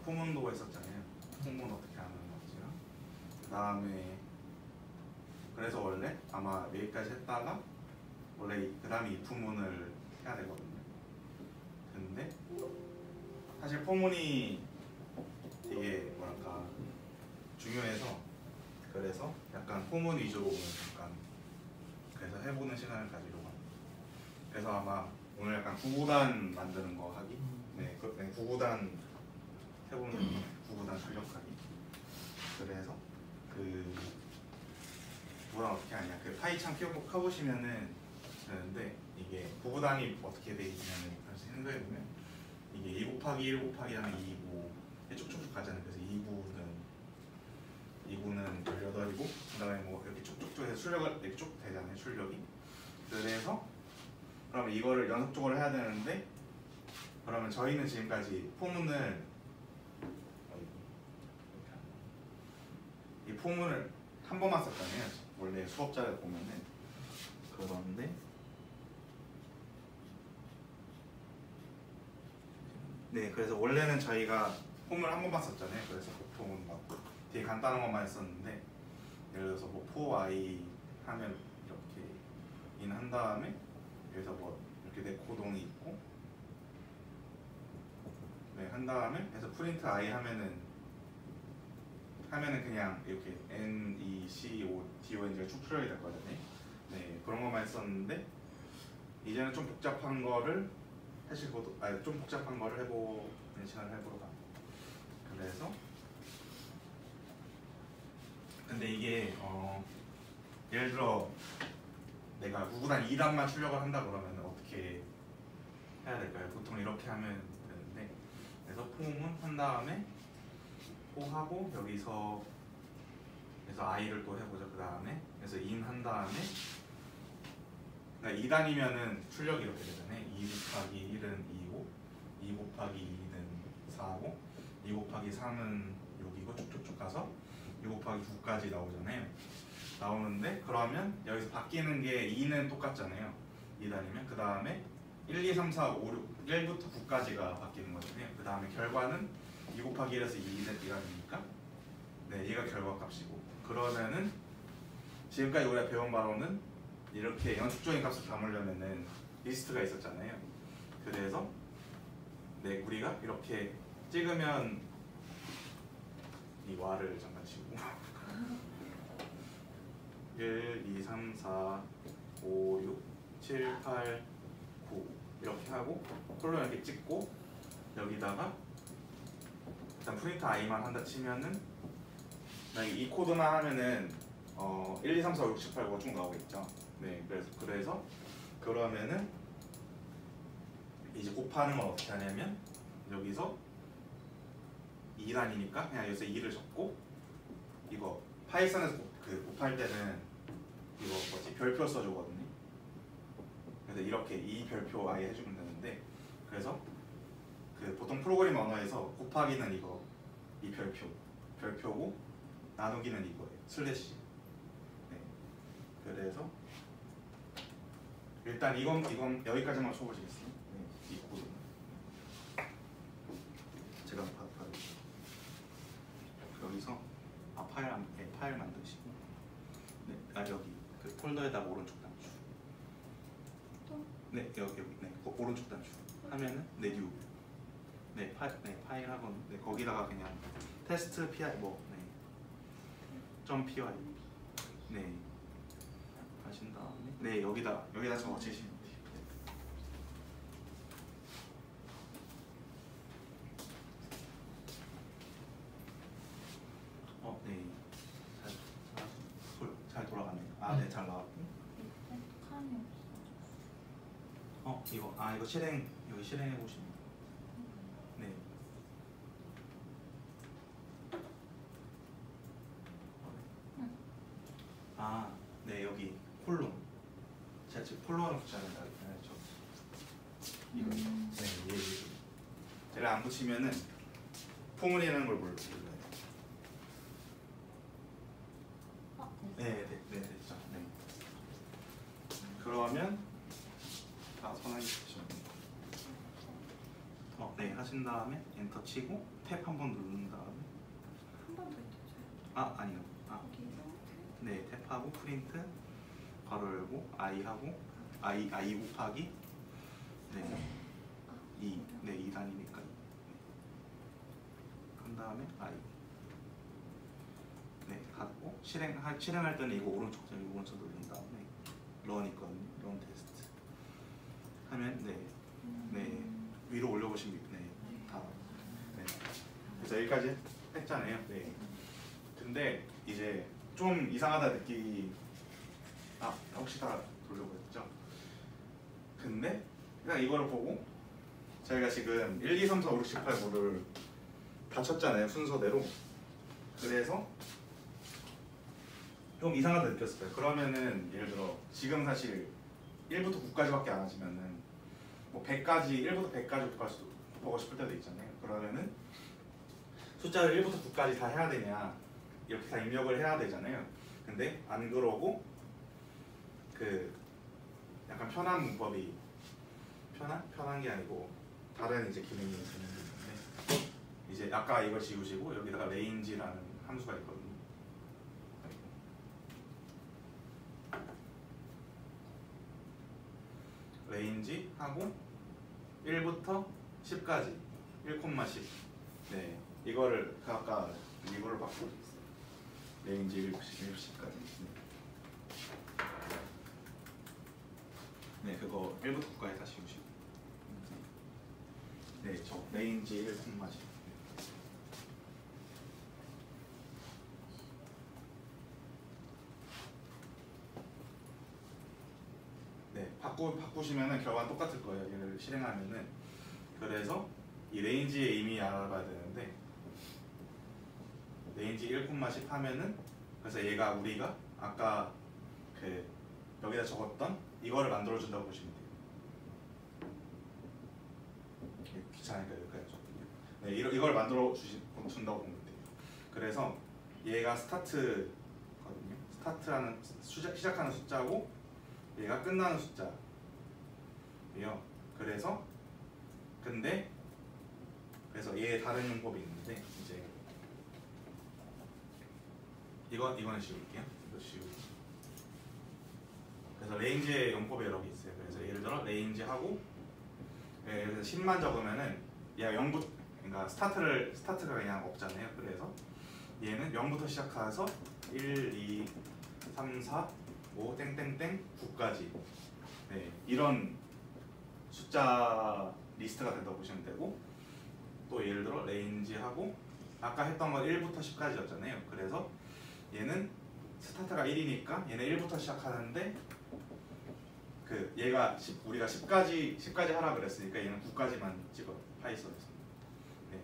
포문도가 있었잖아요. 포문 어떻게 하는 건지랑 그 다음에 그래서 원래 아마 여기까지 했다가 원래 그 다음에 입부문을 해야 되거든요. 근데 사실 포문이 되게 뭐랄까 중요해서 그래서 약간 포문 위주로 오늘 잠깐 그래서 해보는 시간을 가지려고 합니다. 그래서 아마 오늘 약간 구구단 만드는 거 하기, 네, 구구단 해보는 구구단 출력하기. 그래서 그 뭐랑 어떻게 하냐, 그 파이창 켜보시면은 되는데 이게 구구단이 어떻게 돼 있냐면 다시 생각해보면 이게 2 곱하기 1 곱하기 하면 2고 쭉쭉쭉 가잖아요. 그래서 2구는 18이고 그 다음에 뭐 이렇게 쭉쭉쭉 해서 출력을 이렇게 쭉 되잖아요. 출력이. 그래서 그러면 이거를 연속적으로 해야 되는데 그러면 저희는 지금까지 포문을 이 포문을 한 번만 썼잖아요. 원래 수업자를 보면은. 그런데 네, 그래서 원래는 저희가 포문을 한 번만 썼잖아요. 그래서 보통은 막 되게 간단한 것만 했었는데 예를 들어서 뭐 for 하면 이렇게 인 한 다음에 여기서 뭐 이렇게 네코동이 있고 네, 한 다음에 그래서 프린트 i 하면은 그냥 이렇게 n, e, c, o, d, o, n가 쭉 출력이 됐거든요. 네, 그런 것만 했었는데 이제는 좀 복잡한 거를 좀 복잡한 거를 해보는 시간을 해보러 갑니다. 그래서 근데 이게 예를 들어 내가 구구단 2단만 출력을 한다 그러면 어떻게 해야 될까요? 보통 이렇게 하면 되는데 그래서 폼은 한 다음에 포하고 여기서 그래서 i를 또 해보죠. 그 다음에 그래서 in 한 다음에 그러니까 2단이면은 출력이 이렇게 되잖아요. 2 곱하기 1은 2고 2 곱하기 2는 4고 2 곱하기 3은 6이고 쭉쭉쭉 가서 2 곱하기 9까지 나오잖아요. 나오는데 그러면 여기서 바뀌는 게 2는 똑같잖아요. 2단이면 그 다음에 1, 2, 3, 4, 5, 6, 1부터 9까지가 바뀌는 거잖아요. 그 다음에 결과는 2 곱하기 1에서 2가 되니까 네, 얘가 결과값이고 그러면은 지금까지 우리가 배운 바로는 이렇게 연속적인 값을 담으려면은 리스트가 있었잖아요. 그래서 네, 우리가 이렇게 찍으면 이 와를 잠깐 치고 1, 2, 3, 4, 5, 6, 7, 8, 9 이렇게 하고 콜론 이렇게 찍고 여기다가 일단 프린트 i만 한다 치면은 이 코드만 하면은 1, 2, 3, 4, 5, 6, 7, 8, 9가 쭉 나오겠죠. 네, 그래서 그러면은 이제 곱하는 건 어떻게 하냐면 여기서 2단이니까 그냥 여기서 2를 적고 이거 파이썬에서 곱할 때는 이거 별표 써주거든요. 그래서 이렇게 이 별표 아예 해주면 되는데 그래서 보통 프로그래밍 언어에서 곱하기는 이 별표고 나누기는 이거예요. 슬래시. 네. 그래서 일단 이건 여기까지만 쳐보시겠어요? 네, 이 코드 제가 봐드릴게요. 여기서 파일 만드시고 네, 여기 그 폴더에다가 오른쪽 단추 네, 여기 네, 오른쪽 단추 하면은 네, 뉴 네, 파일 하고 네, 거기다가 그냥 테스트 pi .py 네 하신 다음에 네 여기다 적어주시면 돼요. 네 잘 돌아가네요. 네, 잘 나왔고. 이거 여기 실행해 보시면 네. 네, 여기 콜론. 제가 지금 콜론을 붙여야 된다 그랬잖아요. 이거. 네, 제가 안 붙이면은 포문이라는 걸 몰라요. 네, 됐죠. 네. 그러면 선하게 붙이면 네, 네, 하신 다음에 엔터 치고 탭 한 번 누른 다음에 한 번 더 해주세요. 아니요. 여기서 네, 탭하고 프린트 괄호 열고 i 곱하기 네 2, 네 2단위니까 한 다음에 i 네 하고 실행할 때는 이거 오른쪽 누른 다음에 런 있거든요. 런 테스트 하면 네 위로 올려보시면 다 네. 그래서 여기까지 했잖아요. 네. 근데 이제 좀 이상하다 느끼기 혹시 다 돌려보셨죠? 근데 그냥 이거를 보고 저희가 지금 1, 2, 3, 4, 5, 6, 7, 8, 9를 다 쳤잖아요. 순서대로. 그래서 좀 이상하다 느꼈어요. 그러면은 예를 들어 지금 사실 1부터 9까지밖에 안 하시면은 뭐 100까지 1부터 100까지 보고 싶을 때도 있잖아요. 그러면은 숫자를 1부터 9까지 다 해야 되냐 이렇게 다 입력을 해야 되잖아요. 근데 안 그러고 그 약간 편한 문법이 편한 게 아니고 다른 이제 기능이 있는데 이제 아까 이걸 지우시고 여기다가 range라는 함수가 있거든요. range 하고 1부터 10까지 1,10 네 이거를 아까 이거를 바꾸고 있어요. range 1,10까지 네 그거 1부터 9까지 다 지우시고 네 저 range 1,10 네, 바꾸시면은 결과는 똑같을 거예요. 얘를 실행하면은. 그래서 이 레인지의 의미 알아봐야 되는데 레인지 1,10 하면은 그래서 얘가 우리가 아까 그 여기다 적었던 이거를 만들어 준다고 보시면 돼요. 귀찮으니까 여기까지 적군요. 네, 이걸 만들어 준다고 보면 돼요. 그래서 얘가 스타트거든요. 스타트하는 시작하는 숫자고 얘가 끝나는 숫자예요. 그래서 얘의 다른 용법이 있는데 이제 이거는 지울게요. 이거 지우고. 그래서 레인지의 용법이 여러 개 있어요. 그래서 예를 들어 레인지하고 예를 들어 10만 적으면은 얘가 0부터 그러니까 스타트가 그냥 없잖아요. 그래서 얘는 0부터 시작해서 1, 2, 3, 4, 5 땡땡땡 9까지 네, 이런 숫자 리스트가 된다고 보시면 되고 또 예를 들어 레인지하고 아까 했던 건 1부터 10까지였잖아요. 그래서 얘는 스타트가 1이니까 얘는 1부터 시작하는데 그 얘가 우리가 10까지 하라 그랬으니까 얘는 9까지만 찍어요. 파이썬에서. 네.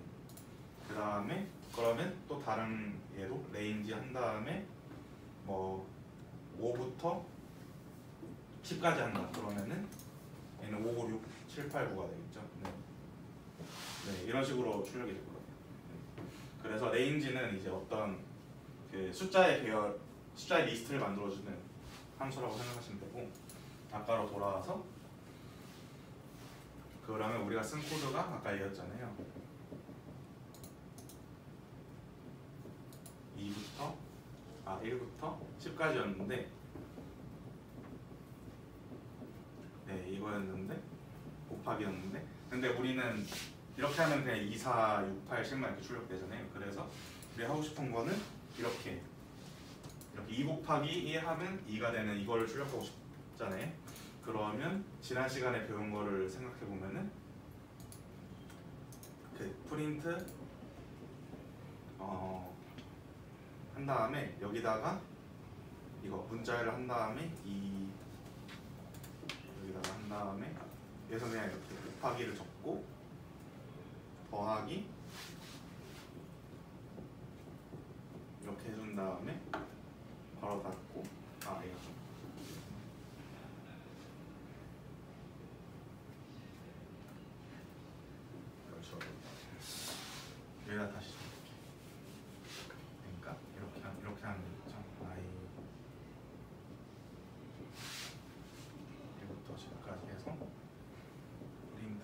그 다음에 그러면 또 다른 얘도 레인지 한 다음에 뭐 5부터 10까지 한다. 그러면은 얘는 5, 6, 7, 8, 9가 되겠죠. 네, 이런 식으로 출력이 되거든요. 네. 그래서 레인지는 이제 어떤 그 숫자의 리스트를 만들어주는 함수라고 생각하시면 되고 아까로 돌아와서 그러면 우리가 쓴 코드가 아까 얘기했잖아요. 1부터 10까지였는데 네 이거였는데 곱하기였는데 근데 우리는 이렇게 하면 그냥 2, 4, 6, 8, 10만 이렇게 출력되잖아요. 그래서 우리 하고 싶은 거는 이렇게 2 곱하기 1 하면 2가 되는 이거를 출력하고 싶잖아요. 그러면 지난 시간에 배운 거를 생각해 보면은 그 프린트 한 다음에 여기다가 이거 문자를 한 다음에 여기다가 한 다음에 여기서 그냥 이렇게 곱하기를 적고 더하기 이렇게 해준 다음에 바로 닫고 이거 좀 그렇죠. 여기다 다시 그러니까 이렇게 하면 되겠죠. 이부터 10까지 해서 프린트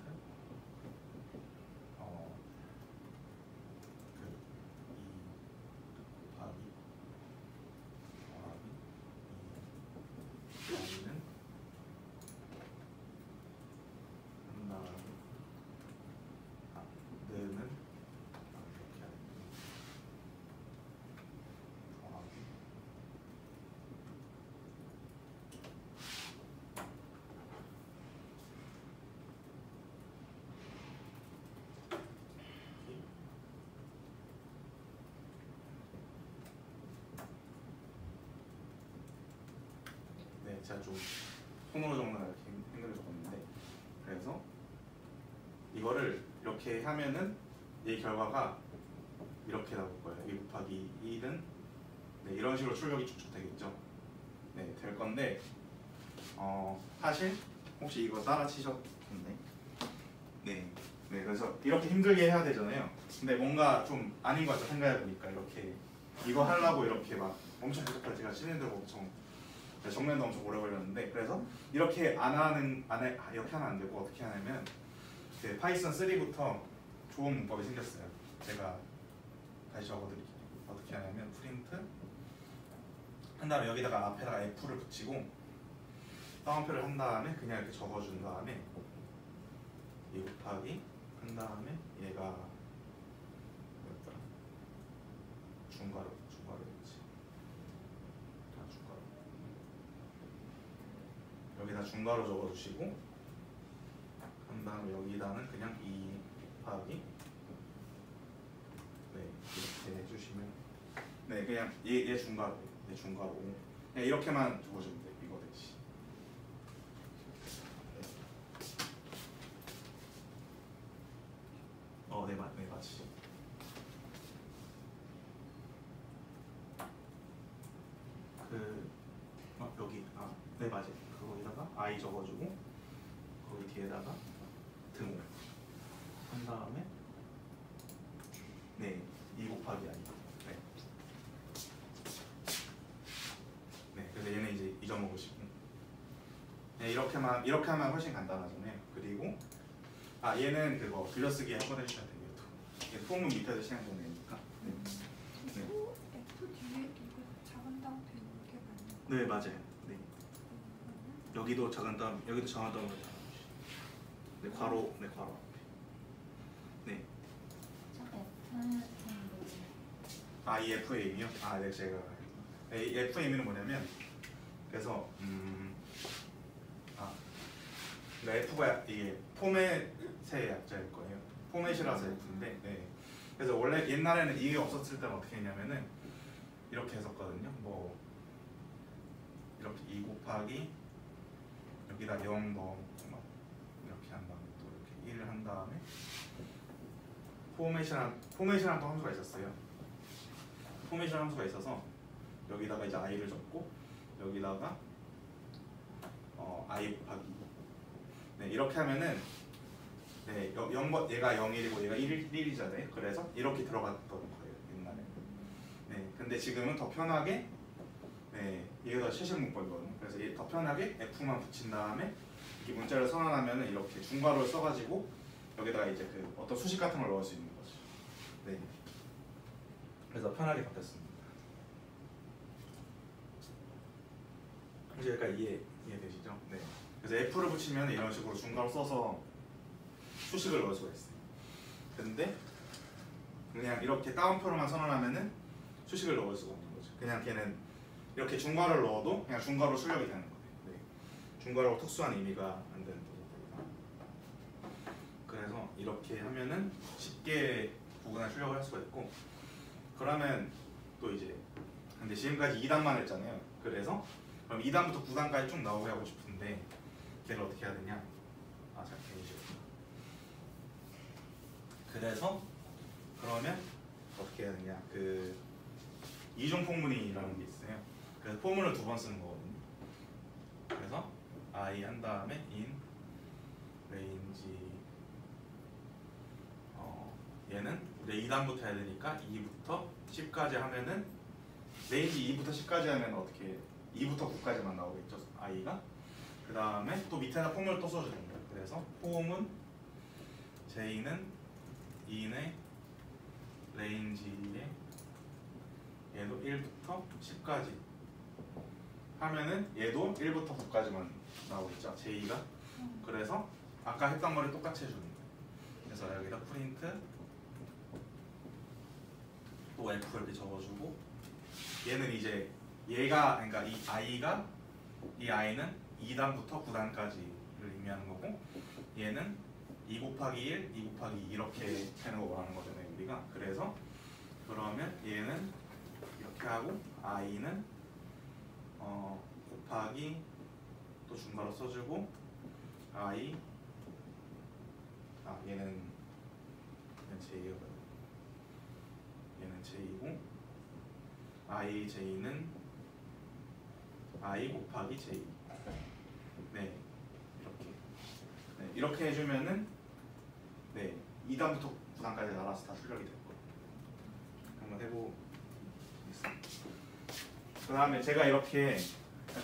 제가 좀 손으로 적느라 이렇게 힘들게 적었는데, 그래서 이거를 이렇게 하면은 이 결과가 이렇게 나올 거예요. 2 곱하기 1은 네, 이런 식으로 출력이 쭉쭉 되겠죠. 네, 될 건데 사실 혹시 이거 따라치셨는데 네, 그래서 이렇게 힘들게 해야 되잖아요. 근데 뭔가 좀 아닌 것 같아 생각해 보니까. 이렇게 이거 하려고 이렇게 막 엄청 복잡하게 제가 치는데 엄청 정면도 엄청 오래 걸렸는데, 그래서 이렇게 이렇게 하면 안 되고 어떻게 하냐면 그 파이썬 3부터 좋은 문법이 생겼어요. 제가 다시 적어드릴게요. 어떻게 하냐면 프린트 한 다음에 여기다가 앞에다가 F를 붙이고 다운표를 한 다음에 그냥 이렇게 적어준 다음에 2 곱하기 한 다음에 얘가 뭐였더라? 중괄호였지. 중괄호. 여기다 중괄호 적어주시고 한 다음에 여기다는 그냥 2 곱하기 네 이렇게 해주시면 네 그냥 얘 중괄호 그냥 이렇게만 적어주면 돼요. 이거 대신. 네 맞지. 여기 네 맞아요. 거기다가 I 적어주고 거기 뒤에다가 등호 한 다음에 네 2 곱하기 I. 네, 그래서 얘는 이제 잊어먹으시고 네, 이렇게 하면 훨씬 간단하잖아요. 그리고 얘는 그거 들려쓰기 한번 해주셔야 돼요. 얘 폼은 밑에서 시간 좀 내니까. 네. F 뒤에 이거 작은 다운 되는 게 맞나요? 네 맞아요. 네. 여기도 작은 다음, 여기도 작은 다음으로 다. 네 괄호, 네 괄호. 네. 이 FAM이요? 네 제가 이 FAM은 뭐냐면 그래서 F가 이게 포맷의 약자일 거예요. 포맷이라서 F인데, 네. 그래서 원래 옛날에는 이게 없었을 때는 어떻게 했냐면은 이렇게 했었거든요. 뭐 이렇게 2 곱하기 여기다 0 넣고 막 이렇게 한 다음에 또 이렇게 1을 한 다음에 포맷이랑 또 함수가 있었어요. 포맷이랑 함수가 있어서 여기다가 이제 i를 적고 여기다가 i 곱하기 네 이렇게 하면은 네 0번 얘가 0일이고 얘가 1이잖아요. 그래서 이렇게 들어갔던 거예요 옛날에. 네 근데 지금은 더 편하게 네 이게 더 최신 문법이거든요. 그래서 더 편하게 f만 붙인 다음에 이 문자를 선언하면은 이렇게 중괄호를 써가지고 여기다가 이제 그 어떤 수식 같은 걸 넣을 수 있는 거죠. 네 그래서 편하게 바뀌었습니다. 이제 여기까지 이해되시죠? 네. 그래서 F를 붙이면 이런 식으로 중괄호 써서 수식을 넣을 수가 있어요. 근데 그냥 이렇게 따옴표로만 선언하면은 수식을 넣을 수가 없는 거죠. 그냥 걔는 이렇게 중괄호를 넣어도 그냥 중괄호 출력이 되는 거예요. 네. 중괄호가 특수한 의미가 안 되는 거죠. 그래서 이렇게 하면은 쉽게 구간을 출력을 할 수가 있고, 그러면 또 이제 근데 지금까지 2단만 했잖아요. 그래서 그럼 2단부터 9단까지 쭉 나오게 하고 싶은데 걔를 어떻게 해야 되냐? 잘 배우시겠구나. 그래서 그러면 어떻게 해야 되냐? 그 이중 포문이라는 게 있어요. 그래서 포문을 2번 쓰는 거거든요. 그래서 I 한 다음에 in range 얘는 우리 2단부터 해야 되니까 2부터 10까지 하면은 range 2부터 10까지 하면 어떻게 2부터 9까지만 나오겠죠, i가. 그 다음에 또 밑에다 폼을 또 써주는 거예요. 그래서 폼은 j는 2의 range에 얘도 1부터 10까지 하면은 얘도 1부터 9까지만 나오겠죠, j가. 그래서 아까 했던 거를 똑같이 해주는 거예요. 그래서 여기다 프린트 또 f 이렇게 적어주고, 얘는 이제 얘가 그러니까 이 i는 2단부터 9단까지를 의미하는 거고, 얘는 2 곱하기 1, 2 곱하기 2 이렇게 되는 거 원하는 거잖아요 우리가. 그래서 그러면 얘는 이렇게 하고 i는 곱하기 또 중괄호 써주고 I 얘는 J가 얘는 J이고 IJ는 I 곱하기 J. 네, 이렇게 해주면은 2단부터 9단까지 알아서 다 출력이 될 거예요. 한번 해보겠습니다. 그 다음에 제가 이렇게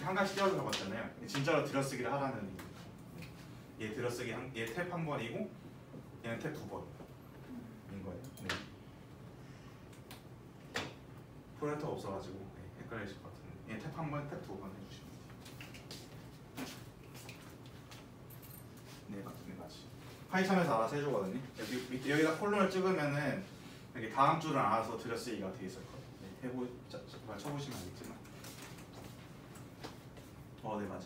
한 가지 띄워서 적었잖아요. 진짜로 들여쓰기를 하라는 의미입니다. 얘 들여쓰기 얘 탭 한 번이고 얘는 탭 두 번인 거예요. 네. 포인터가 없어가지고 헷갈리실 것 같은데 얘 탭 한 번, 탭 두 번 해주시면 돼요. 네, 맞습니다. 파이썬에서 알아서 해주거든요. 여기다 콜론을 찍으면은 여기 다음 줄은 알아서 들여쓰기가 돼 있을 거예요. 네, 쳐보시면 알겠지만. 네, 맞아요.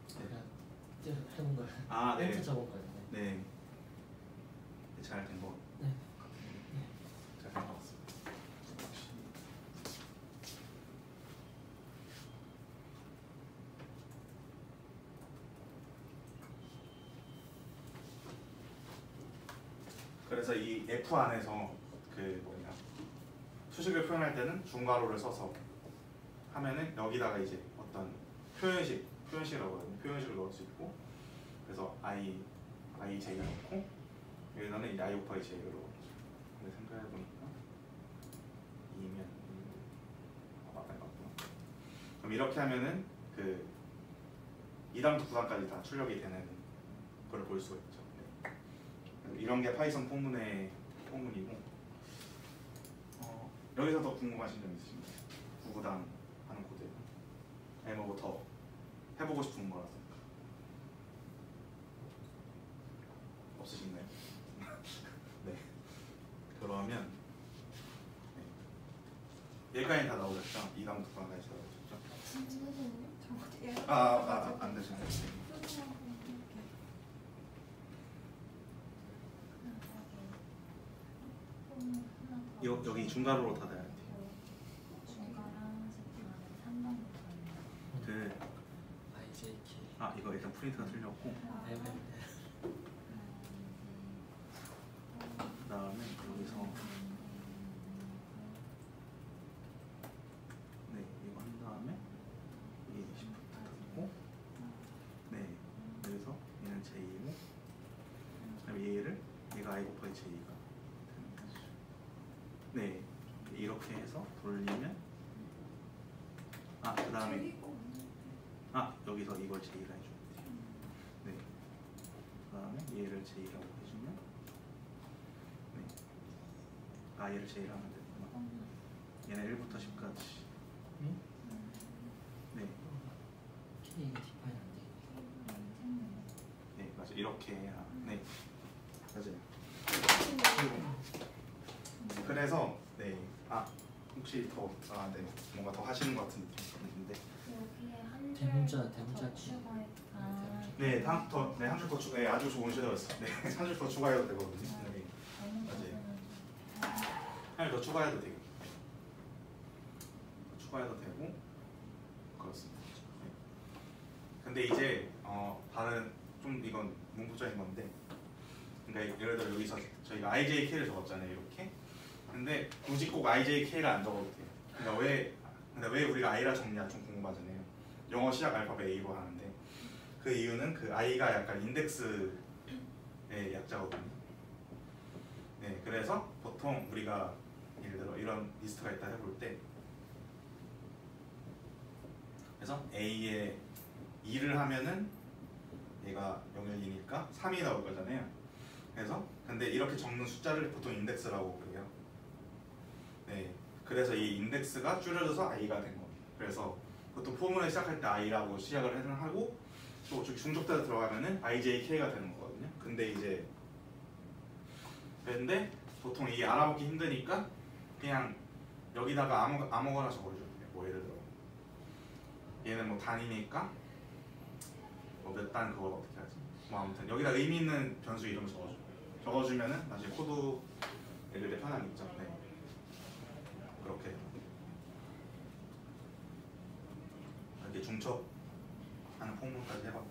제가 해본 거예요. 네. 멘트 적은 거예요. 네. 잘 된 거. 네. 잘 된 거 같습니다. 그래서 이 F 안에서 수식을 표현할 때는 중괄호를 써서 하면은 여기다가 이제 어떤 표현식이라고 하거든요. 표현식을 넣을 수 있고 그래서 IJ를 넣고 여기다는 이제 I 곱하기 J를 넣고 근데 생각해보니까 2면 맞구나. 그럼 이렇게 하면은 2단부터 9단까지 다 출력이 되는 걸 볼 수가 있죠. 네. 이런 게 파이썬 포문의 포문이고 여기서 더 궁금하신 점 있으신가요? 9, 9단 하는 코드 아니면 뭐 더 해보고 싶은 거라든가 없으신가요? 네. 그러면 여기까지 다 나오셨죠? 2단부터 9단까지 다 나오셨죠? 선생님 저 어떻게 해요? 안 되시나요? 여기 중괄호로 닫아야 돼요. 중괄호랑 세팅하면 3번부터 IJK. 이거 일단 프린트가 틀렸고 네. 그다음에 여기서 이거 한 다음에 이게 시프트 닫고 여기서 얘는 J이고 그다음에 얘가 I 곱하기 J가 이렇게 해서 돌리면 그 다음에 여기서 이걸 J라 해주면 돼요. 그 다음에 얘를 J라고 해주면 얘를 J라 하면 되구나. 얘는 1부터 10까지 K가 디파인 안 돼. 맞아 이렇게 해야 맞아요. 그래서 혹시 더 뭔가 더 하시는 것 같은 느낌이 있는데 여기에 한 대문자 줄 키. 추가해. 한 줄 더 추가 아주 좋은 쉐도였어요. 한 줄 더 추가해도 되거든요. 맞아요. 한 줄 더 추가해도 되고 그렇습니다. 근데 이제 다른 좀 이건 문구적인 건데 그러니까 예를 들어 여기서 저희가 IJK를 적었잖아요. 이렇게. 근데 굳이 꼭 IJK를 안 적어도 돼요. 근데 왜 우리가 I라 적냐 좀 궁금하잖아요. 영어 시작 알파벳 A로 하는데 그 이유는 그 I가 약간 인덱스의 약자거든요. 그래서 보통 우리가 예를 들어 이런 리스트가 있다 해볼 때 그래서 A에 2를 하면은 얘가 0, 1, 2니까 3이 나올 거잖아요. 그래서 근데 이렇게 적는 숫자를 보통 인덱스라고 그래요. 그래서 이 인덱스가 줄여져서 I가 된 겁니다. 그래서 보통 포문을 시작할 때 I라고 시작을 하고 또 중적대로 들어가면은 IJK가 되는 거거든요. 근데 보통 이 알아보기 힘드니까 그냥 여기다가 아무거나 적어줘도 돼요. 뭐 예를 들어 얘는 뭐 단위니까 몇 단 그걸 어떻게 하지? 뭐 아무튼 여기다 의미 있는 변수 이름 적어주면은 나중에 코드 읽을 때 편하겠죠. 그렇게 이렇게 중첩 하는 포문까지 해봤고,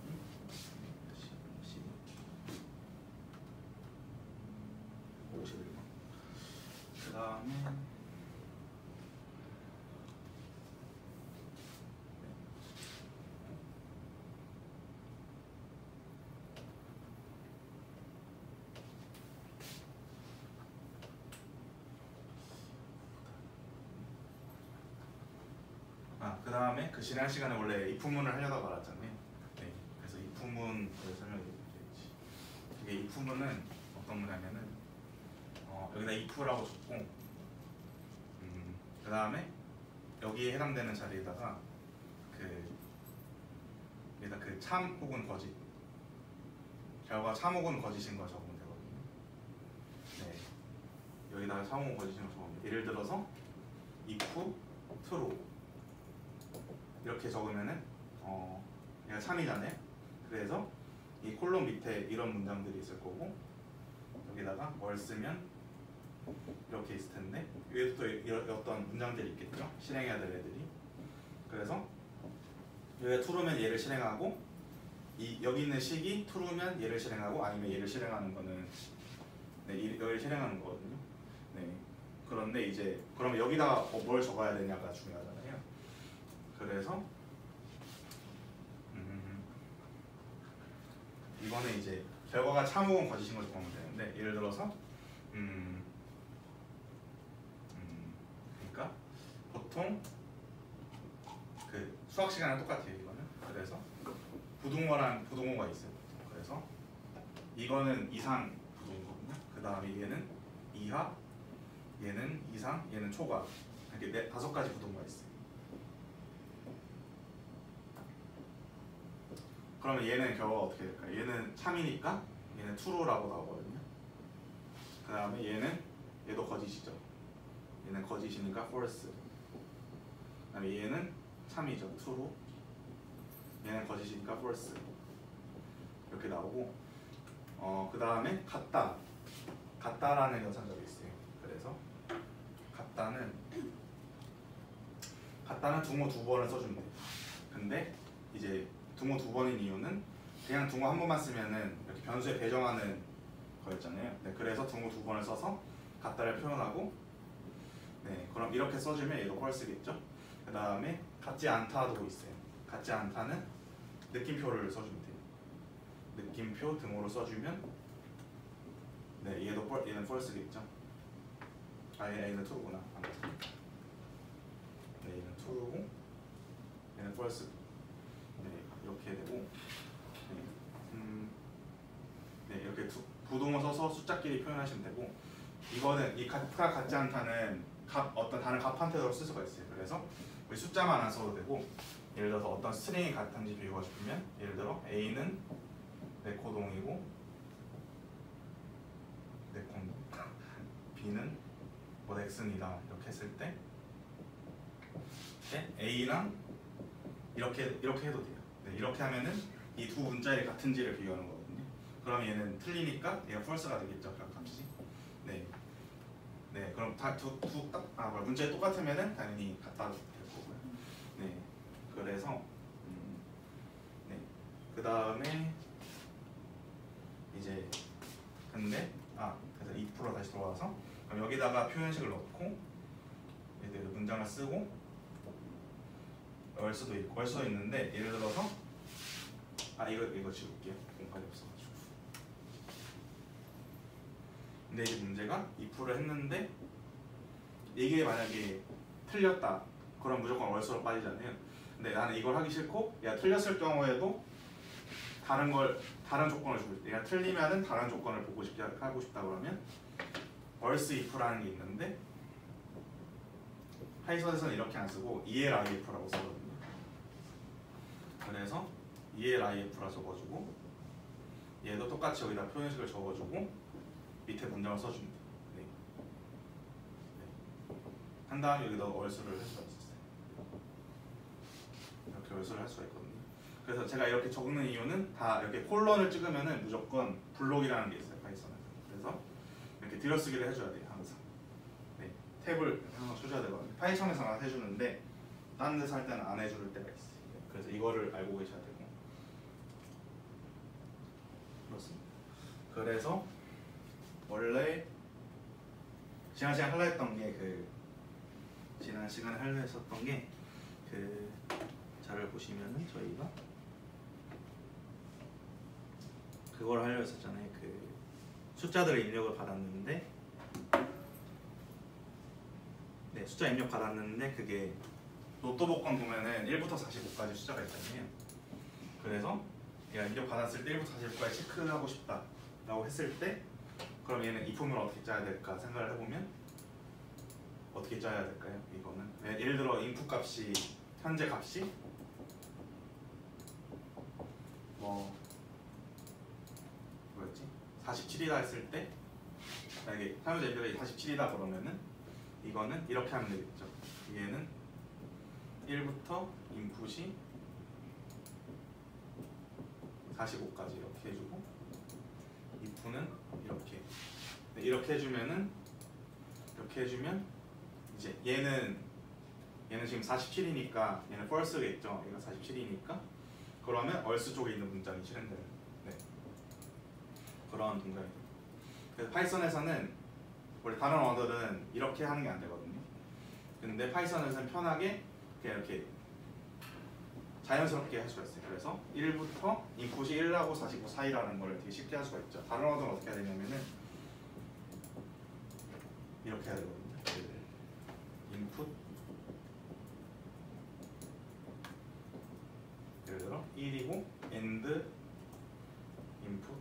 그 다음에 그 다음에 그 지난 시간에 원래 if문을 하려다 말았잖아요. 네, 그래서 if문을 설명해드리겠지. 이게 if문은 어떤 문이냐면은 여기다 if라고 적고, 그 다음에 여기에 해당되는 자리에다가 여기다 그 참 혹은 거짓, 결과 참 혹은 거짓인 걸 적으면 되거든요. 네, 여기다가 참 혹은 거짓인 걸 적으면, 예를 들어서 if true 이렇게 적으면은 얘가 참이잖아요. 그래서 이 콜론 밑에 이런 문장들이 있을 거고, 여기다가 뭘 쓰면 이렇게 있을 텐데, 위에도 또 어떤 문장들이 있겠죠. 실행해야 될 애들이. 그래서 여기가 true면 얘를 실행하고, 여기 있는 식이 true면 얘를 실행하고, 아니면 얘를 실행하는 거는 여기를 실행하는 거거든요. 네. 그런데 이제 그러면 여기다가 뭘 적어야 되냐가 중요하잖아요. 그래서 이거는 이제 결과가 참 혹은 거짓인 걸 적으면 되는데, 예를 들어서 그러니까 보통 그 수학 시간이랑 똑같아요. 이거는 그래서 부등호랑 부등호가 있어요. 그래서 이거는 이상 부등호거든요. 그 다음에 얘는 이하, 얘는 이상, 얘는 초과, 이렇게 5가지 부등호가 있어요. 그러면 얘는 결과가 어떻게 될까요? 얘는 참이니까 얘는 true라고 나오거든요. 그 다음에 얘도 거짓이죠. 얘는 거짓이니까 false. 그 다음에 얘는 참이죠. true. 얘는 거짓이니까 false. 이렇게 나오고, 그 다음에 같다라는 연산적이 있어요. 그래서 같다는 등호 2번을 써주면 돼요. 근데 이제 등호 2번인 이유는 그냥 등호 한 번만 쓰면은 이렇게 변수에 배정하는 거였잖아요. 네, 그래서 등호 2번을 써서 같다를 표현하고, 네, 그럼 이렇게 써주면 얘도 false겠죠. 그 다음에 같지 않다도 있어요. 같지 않다는 느낌표를 써주면 돼요. 느낌표 등호로 써주면, 네, 얘는 false겠죠. 얘는 true구나. 네, 얘는 true고 얘는 false. 네, 이렇게 되고, 네, 이렇게 부등호 써서 숫자끼리 표현하시면 되고, 이거는 이 같다 같지 않다는 어떤 다른 값한테도 쓸 수가 있어요. 그래서 우리 숫자만 안 써도 되고, 예를 들어서 어떤 스트링이 같은지 비교하고 싶으면, 예를 들어 A는 네코동이고 네코동, B는 뭐 X니다 이렇게 했을 때, A랑 이렇게 해도 돼요. 네, 이렇게 하면은 이 두 문자의 같은지를 비교하는 거거든요. 그럼 얘는 틀리니까 얘가 false가 되겠죠, 값이. 네, 네, 그럼 다 문자에 똑같으면은 당연히 같다 될 거고요. 네, 그래서 네, 그 다음에 이제 그래서 if로 다시 돌아와서, 그럼 여기다가 표현식을 넣고, 얘들 문장을 쓰고, 열 수도 있는데, 예를 들어서 이거 지울게요. 공간이 없어가지고. 근데 이제 문제가 if를 했는데 이게 만약에 틀렸다, 그럼 무조건 월수로 빠지잖아요. 근데 나는 이걸 하기 싫고 얘가 틀렸을 경우에도 다른 조건을 주고 싶다. 얘가 틀리면은 다른 조건을 하고 싶다 그러면 else if라는 게 있는데, 파이썬에서는 이렇게 안 쓰고 elif라고 쓰거든요. 그래서 elif라 적어주고, 얘도 똑같이 여기다 표현식을 적어주고 밑에 문장을 써줍니다. 네. 네. 한 다음에 여기다 얼수를 할 수가 있어요. 이렇게 얼수를 할 수가 있거든요. 그래서 제가 이렇게 적는 이유는, 다 이렇게 콜론을 찍으면은 무조건 블록이라는 게 있어요, 파이썬에서. 그래서 이렇게 들여쓰기를 해줘야 돼요, 항상. 네. 탭을 항상 쳐줘야 되거든요. 파이썬에서만 해주는데 다른 데서 할 때는 안 해줄 때가 있어요. 그래서 이거를 알고 계셔야 되고, 그래서 원래 지난 시간에 하려 했던 게 지난 시간에 하려 했었던 게 자료를 보시면은 저희가 그걸 하려 했었잖아요. 숫자들의 입력을 받았는데, 네, 숫자 입력 받았는데 그게 로또 복권 보면은 1부터 45까지 숫자가 있잖아요. 그래서 얘가 입력 받았을 때 1부터 45까지 체크하고 싶다라고 했을 때, 그럼 얘는 if을 어떻게 짜야 될까 생각을 해보면 어떻게 짜야 될까요? 이거는 예를 들어 인풋 값이 현재 값이 뭐였지? 47이다 했을 때, 만약에 사용자 입력이 47이다 그러면은 이거는 이렇게 하면 되겠죠. 얘는 1부터 인풋이 45까지 이렇게 해주고, if는 이렇게. 네, 이렇게 해주면 이제 얘는 지금 47이니까 얘는 false겠죠. 얘가 47이니까 그러면 else 쪽에 있는 문장이 실행되는, 네, 그런 동작이에요. 그래서 파이썬에서는 원래 다른 언어들은 이렇게 하는 게 안 되거든요. 근데 파이썬에서는 편하게 그냥 이렇게 자연스럽게 할 수가 있어요. 그래서 1부터 인풋이 1하고 45 사이라는 걸 되게 쉽게 할 수가 있죠. 다른 언어들은 어떻게 해야 되냐면은 이렇게 해야 되거든요. 인풋 예를 들어 1이고 end input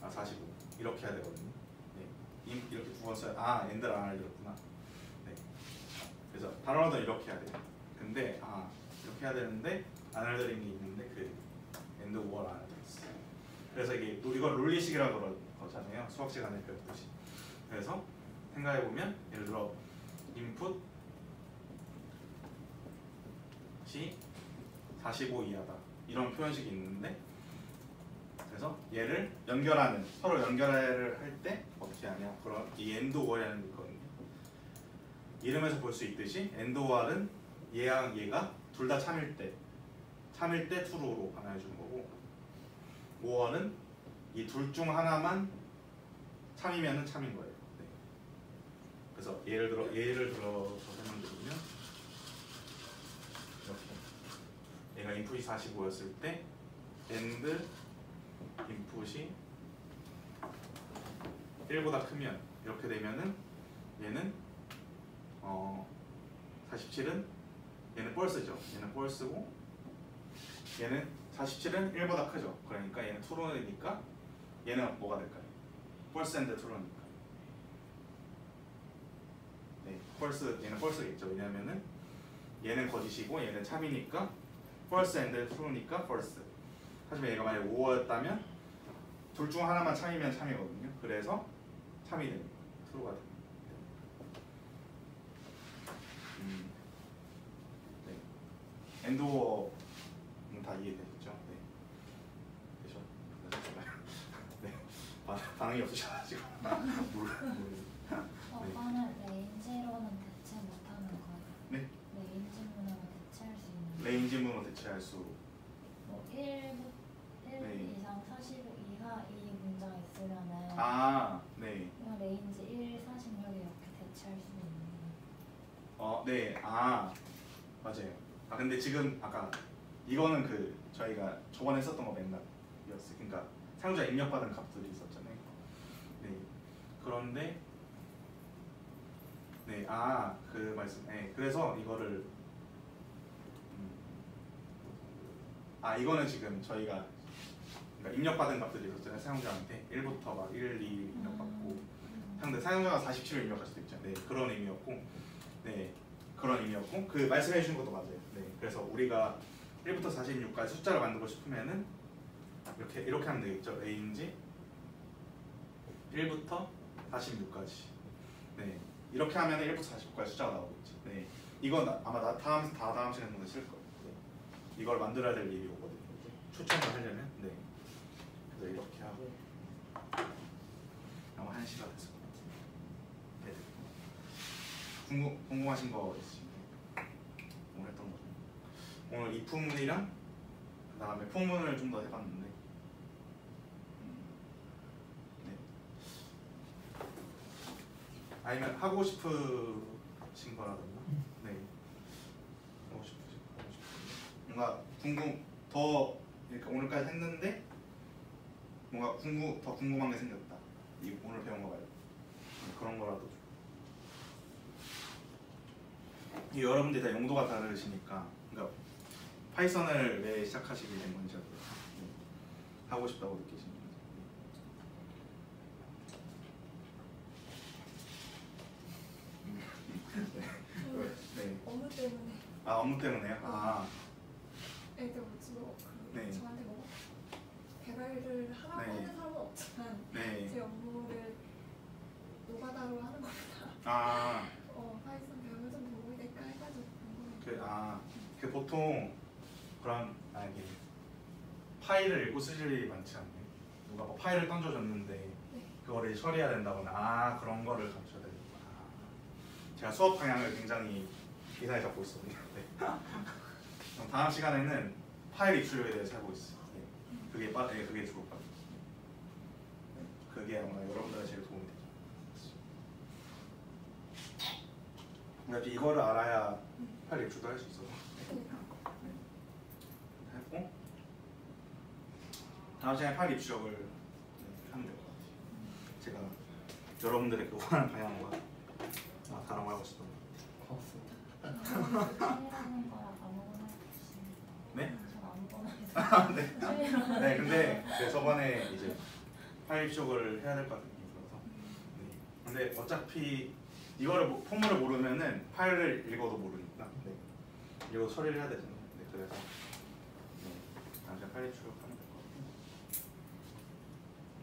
45 이렇게 해야 되거든요. 네. 이렇게 두 번 써야 end를 안 알려줬구나. 네. 그래서 다른 언어는 이렇게 해야 돼요. 근데 이렇게 해야 되는데 안 알려드린 게 있는데 end or를 안 알려줬어요. 그래서 이걸 룰리식이라고 그러잖아요. 수학 시간에 배웠듯이. 그래서 생각해 보면 예를 들어 input 시 45 이하다 이런 표현식이 있는데, 그래서 얘를 서로 연결을 할 때 어떻게 하냐? 그럼 이 end or이라는 게 있거든요. 이름에서 볼 수 있듯이 end or은 얘랑 얘가 둘 다 참일 때 true로 변화해 주는 거고, or은 이 둘 중 하나만 참이면은 참인 거예요. 네. 그래서 예를 들어서 설명드리면 이렇게 얘가 인풋이 45였을 때 end 인풋이 1보다 크면 이렇게 되면은 얘는 47은 얘는 false죠. 얘는 false고 얘는 47은 1보다 크죠. 그러니까 얘는 true니까 얘는 뭐가 될까요? false and true니까. 네, 얘는 false겠죠. 왜냐면은 얘는 거짓이고 얘는 참이니까 false and true니까 false. 하지만 얘가 만약 5였다면 둘 중 하나만 참이면 참이거든요. 그래서 참이 됩니다. true가 됩니다. 네. and or는 다 이해되셨죠? 네. 네. 반응이 없으셔가지고 저거는 레인지로는 대체 못하는 거예요. 네? 레인지문으로 대체할 수 있는. 레인지문으로 대체할 수. 뭐 1 네. 이상 45 이하 이 문장 있으면은 네. 그냥 레인지 1, 46 이렇게 대체할 수 있는. 네. 맞아요. 근데 지금 아까 이거는 저희가 저번에 썼던 거 맥락이었어요. 그러니까 사용자 입력받은 값들이 있었잖아요. 네. 그런데 네. 그 말씀. 네. 그래서 이거를 이거는 지금 저희가 그러니까 입력받은 값들이 있었잖아요. 사용자한테 1부터 막 1, 2 입력받고 상대 사용자가 47을 입력할 수도 있죠. 네. 그런 의미였고, 네. 그런 의미였고 그 말씀해 주신 것도 맞아요. 네. 그래서 우리가 1부터 46까지 숫자를 만들고 싶으면은 이렇게 하면 되겠죠. 레인지 1부터 46까지. 네. 이렇게 하면 1부터 49까지 숫자가 나오겠죠. 네. 이건 아마 다음 시간에 보면 쓸 거예요. 네. 이걸 만들어야 될 일이 오거든요. 추천을 하려면. 네. 그래서 이렇게 하고 아마 1시간 됐을 것 같아요. 네. 궁금하신 거 있으시면 오늘 했던 거죠. 오늘 if문이랑 그 다음에 포문을 좀 더 해봤는데 아니면 하고 싶으신 거라던가. 네. 하고 싶으신 뭔가 더 이렇게 오늘까지 했는데 뭔가 더 궁금한 게 생겼다. 오늘 배운 거 말고 그런 거라도 좀. 이 여러분들이 다 용도가 다르시니까, 그러니까 파이썬을 왜 시작하시게 된 건지 하고 싶다고 느끼시는 건지. 네. 업무 때문에 아, 업무 때문에요? 아, 애들 주로 네. 저한테 뭐 개발을 하라고 네. 하는 사람은 없지만 네. 제 업무를 노가다로 하는 것보다 아, 파이썬 배우면 좀 도움이 될까 해가지고 궁금해요. 그 보통 그런 만약에 파일을 읽고 쓰실 일이 많지 않나요? 누가 뭐 파일을 던져줬는데 네. 그거를 처리해야 된다거나 그런 거를 감춰야 되겠구나. 제가 수업 방향을 굉장히 이상하게 잡고 있었는데 그럼 다음 시간에는 파일 입출력에 대해서 해보고 있어요. 그게 좋을 것 같아요. 그게 아마 여러분들한테 제일 도움이 되죠. 그러니까 이거를 알아야 파일 입출도 할 수 있어서 했고, 다음 시간에 파일 입출력을 하면 될 것 같아요. 제가 여러분들의 그 원하는 방향과 다른 걸 하고 싶던 것 고맙습니다. 파일하는 거랑 아무거나 해도 되십니다. 네? 전 아무거나 해도 같아요. 네, 근데 저번에 이제 파일 입출력을 해야 될 것 같은 게 있어서. 네. 근데 어차피 이거를 폼물을 모르면은 파일을 읽어도 모르니까. 네. 이거 처리를 해야 되잖아요. 네, 그래서 다음 시간 파일 입출력하면 될 것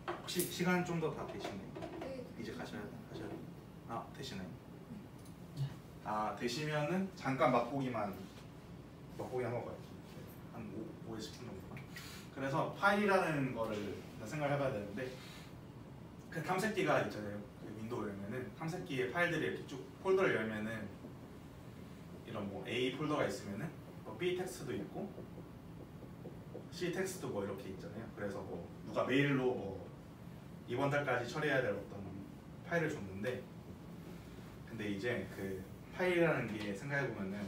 같아요. 혹시 시간 좀 더 다 되시나요? 네. 이제 가셔야 되시나요? 되시면은 잠깐 맛보기만 한번 봐요. 한 5에서 10분 정도만. 그래서 파일이라는 거를 생각을 해봐야 되는데, 그 탐색기가 있잖아요. 그 윈도우 열면은 탐색기에 파일들이 이렇게 쭉 폴더를 열면은 이런 뭐 A 폴더가 있으면은 뭐 B 텍스트도 있고 C 텍스트도 뭐 이렇게 있잖아요. 그래서 뭐 누가 메일로 뭐 이번 달까지 처리해야 될 어떤 파일을 줬는데, 근데 이제 그 파일이라는 게 생각해보면은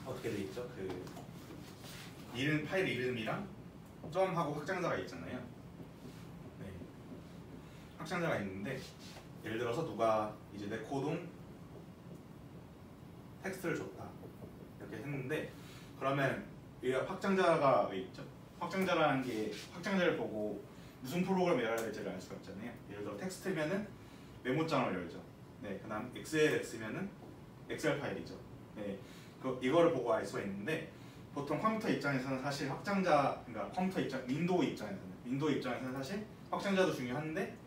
어떻게 돼 있죠? 그 파일 이름이랑 점하고 확장자가 있잖아요. 네. 확장자가 있는데, 예를 들어서 누가 이제 내 코동 텍스트를 줬다 이렇게 했는데, 그러면 여기가 확장자가 왜 있죠? 확장자라는 게 확장자를 보고 무슨 프로그램을 열어야 될지를 알 수가 있잖아요. 예를 들어 텍스트면은 메모장을 열죠. 네, 그다음 XLX면은 엑셀 파일이죠. 네, 이거를 보고 알 수가 있는데, 보통 컴퓨터 입장에서는 사실 그러니까 윈도우 입장에서는 사실 확장자도 중요한데,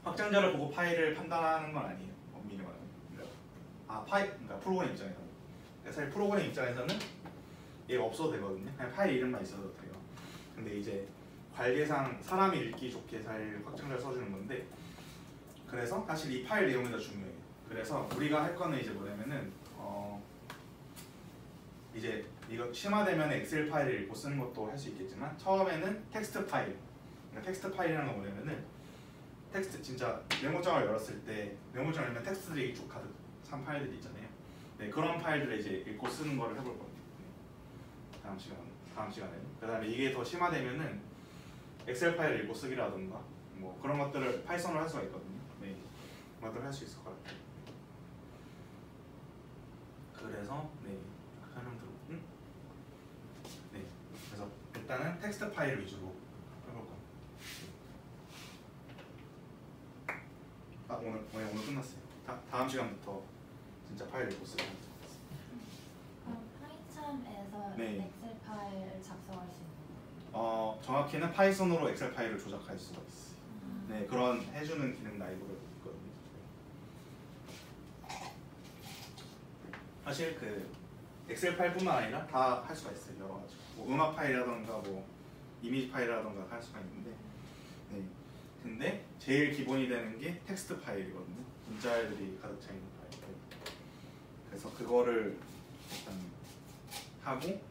확장자를 보고 파일을 판단하는 건 아니에요. 엄밀히 말하면. 그러니까 프로그램 입장에서는. 사실 프로그램 입장에서는 얘가 없어도 되거든요. 그냥 파일 이름만 있어도 돼요. 근데 이제 관리상 사람이 읽기 좋게 잘 확장자를 써주는 건데, 그래서 사실 이 파일 내용이 더 중요해요. 그래서 우리가 할 거는 이제 뭐냐면은 이제 이거 심화되면 엑셀 파일을 읽고 쓰는 것도 할 수 있겠지만, 처음에는 텍스트 파일. 그러니까 텍스트 파일이라는 건 뭐냐면은 텍스트 진짜 메모장을 열었을 때 메모장 열면 텍스트들이 쭉 가득 찬 파일들이 있잖아요. 네, 그런 파일들을 이제 읽고 쓰는 거를 해볼 거예요. 네. 다음 시간에. 그다음에 이게 더 심화되면은 엑셀 파일을 읽고 쓰기라든가 뭐 그런 것들을 파이썬으로 할 수가 있거든요. 네, 그런 것들을 할 수 있을 것 같아요. 그래서 설명드리고, 네, 그래서 일단은 텍스트 파일 위주로 해볼 거예요. 오늘 끝났어요. 다음 시간부터 진짜 파일 읽고 쓰기. 그럼 파이썬에서 네. 엑셀 파일 작성할 수 있는 거예요? 정확히는 파이썬으로 엑셀 파일을 조작할 수가 있어요. 네, 그런 해주는 기능 라이브러리 있거든요. 사실 그 엑셀 파일뿐만 아니라 다 할 수가 있어요. 여러 가지. 뭐 음악 파일이라던가 뭐 이미지 파일이라던가 할 수가 있는데, 네. 근데 제일 기본이 되는 게 텍스트 파일이거든요. 문자들이 가득 차 있는 파일. 그래서 그거를 일단 하고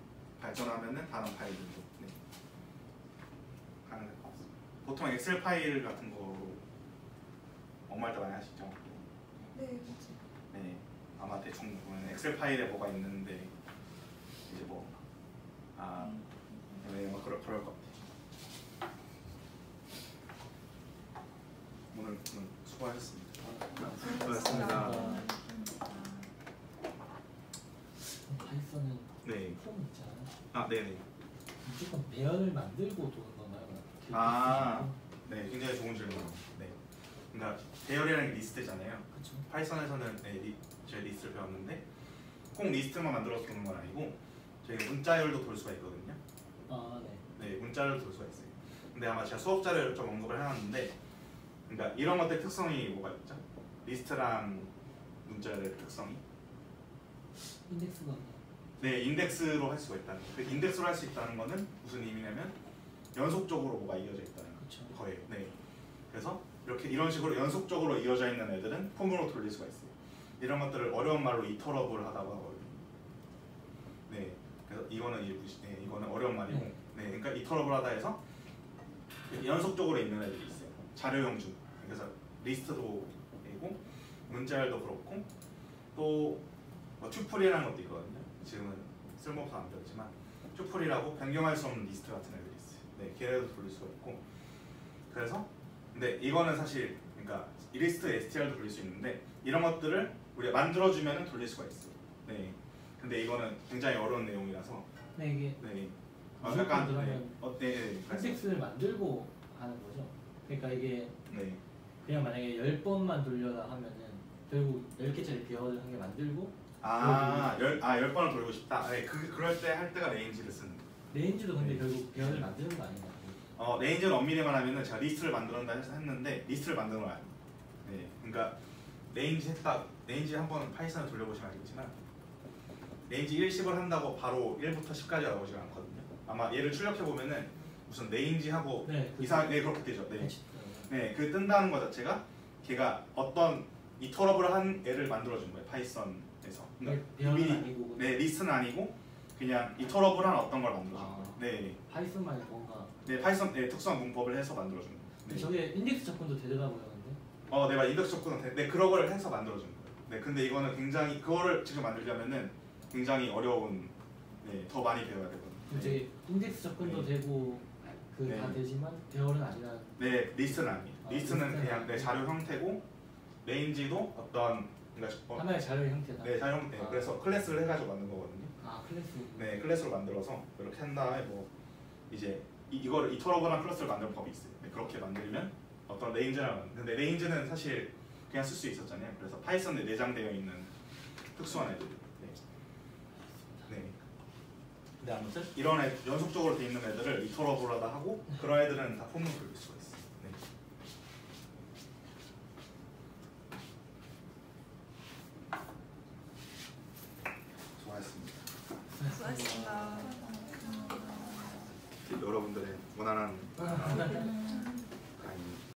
발전하면은 다른 파일들도 하는 것 같습니다. 보통 엑셀 파일 같은 거로 업무할 때 많이 하시죠? 네, 맞아요. 네, 아마 대충 보면 엑셀 파일에 뭐가 있는데 이제 네, 그럴 것 같아. 오늘 수고하셨습니다. 수고하셨습니다. 파이썬은 네. 폼 있잖아요. 네네. 무조건 배열을 만들고 도는 건가요? 네, 굉장히 좋은 질문이에요. 네. 그러니까 배열이라는 게 리스트잖아요. 그렇죠. 파이썬에서는 저희 리스트를 배웠는데 꼭 리스트만 만들어서 도는 건 아니고 저희가 문자열도 돌 수가 있거든요. 네, 문자열도 돌 수가 있어요. 근데 아마 제가 수업 자료를 좀 언급을 해놨는데, 그러니까 이런 것들 특성이 뭐가 있죠? 리스트랑 문자열의 특성이 인덱스가 네, 인덱스로 할 수가 있다는 거. 그 인덱스로 할 수 있다는 거는 무슨 의미냐면 연속적으로 뭐가 이어져 있다는 거예요. 네. 그래서 이런 식으로 연속적으로 이어져 있는 애들은 폼으로 돌릴 수가 있어요. 이런 것들을 어려운 말로 이터러블 하다고 하거든요. 네. 그래서 이거는 어려운 말이고, 네. 그러니까 이터러블 하다 해서 연속적으로 있는 애들이 있어요. 자료형 중. 그래서 리스트도 되고 문자열도 그렇고 또 튜플이라는 것도 있거든요. 지금은 쓸모없어 안 배웠지만 튜플이라고 변경할 수 없는 리스트 같은 애들이 있어요. 네, 걔네도 돌릴 수가 있고. 그래서 근데 이거는 사실 그러니까 이 리스트 str도 돌릴 수 있는데 이런 것들을 우리가 만들어주면 돌릴 수가 있어요. 네. 근데 이거는 굉장히 어려운 내용이라서. 네, 이게 약간 그러면 인덱스를 만들고 하는 거죠. 그러니까 이게 그냥 만약에 10번만 돌려라 하면은 결국 10개짜리 배열을 한 개 만들고 10번을 돌리고 싶다. 네, 그럴 때 할 때가 레인지를 쓰는 거예요. 레인지도 근데 결국 배열을 만드는 거 아닌가요? 레인지는 엄밀히만 하면은 제가 리스트를 만들었다 했는데 리스트를 만드는 건 아니에요. 네, 그러니까 레인지 한번 파이썬을 돌려보시면 알겠지만 레인지 1식을 한다고 바로 1부터 10까지 나오지가 않거든요. 아마 얘를 출력해 보면은 무슨 레인지하고 그렇게 뜨죠. 네, 그 뜬다는 것 자체가 걔가 어떤 이터러블을 한 애를 만들어준 거예요. 파이썬에서. 그러니까 배열은 아니고. 네, 리스트는 아니고 그냥 이터러블한 어떤 걸 만들어준 거예요. 네. 파이썬만의 뭔가. 네, 파이썬 특수한 문법을 해서 만들어준 거예요. 네. 저게 인덱스 접근도 되더라고요, 근데. 네, 맞아. 인덱스 접근은 그런 걸 해서 만들어준 거예요. 네, 근데 이거는 굉장히 그거를 직접 만들려면은 굉장히 어려운, 더 많이 배워야 되거든요. 이제 인덱스 접근도 되고 다 되지만 배열은 아니라. 네, 리스트는 아니에요. 리스트는 그냥 자료 형태고 레인지도 어떤 하나의 자료 형태다. 네, 자료 형태. 그래서 클래스를 해가지고 만든 거거든요. 클래스. 네, 클래스로 만들어서 이렇게 한 다음에 이제 이거를 이터러블한 클래스를 만드는 법이 있어요. 네, 그렇게 만들면 어떤 레인지랑 근데 레인지는 사실 그냥 쓸 수 있었잖아요. 그래서 파이썬에 내장되어 있는 특수한 애들. 네. 근데 아무튼 이런 연속적으로 돼 있는 애들을 이터러블하다 하고 그런 애들은 다 폼으로 돌릴 수가 있어요. 네. 수고하셨습니다. 수고하셨습니다. 여러분들의 무난한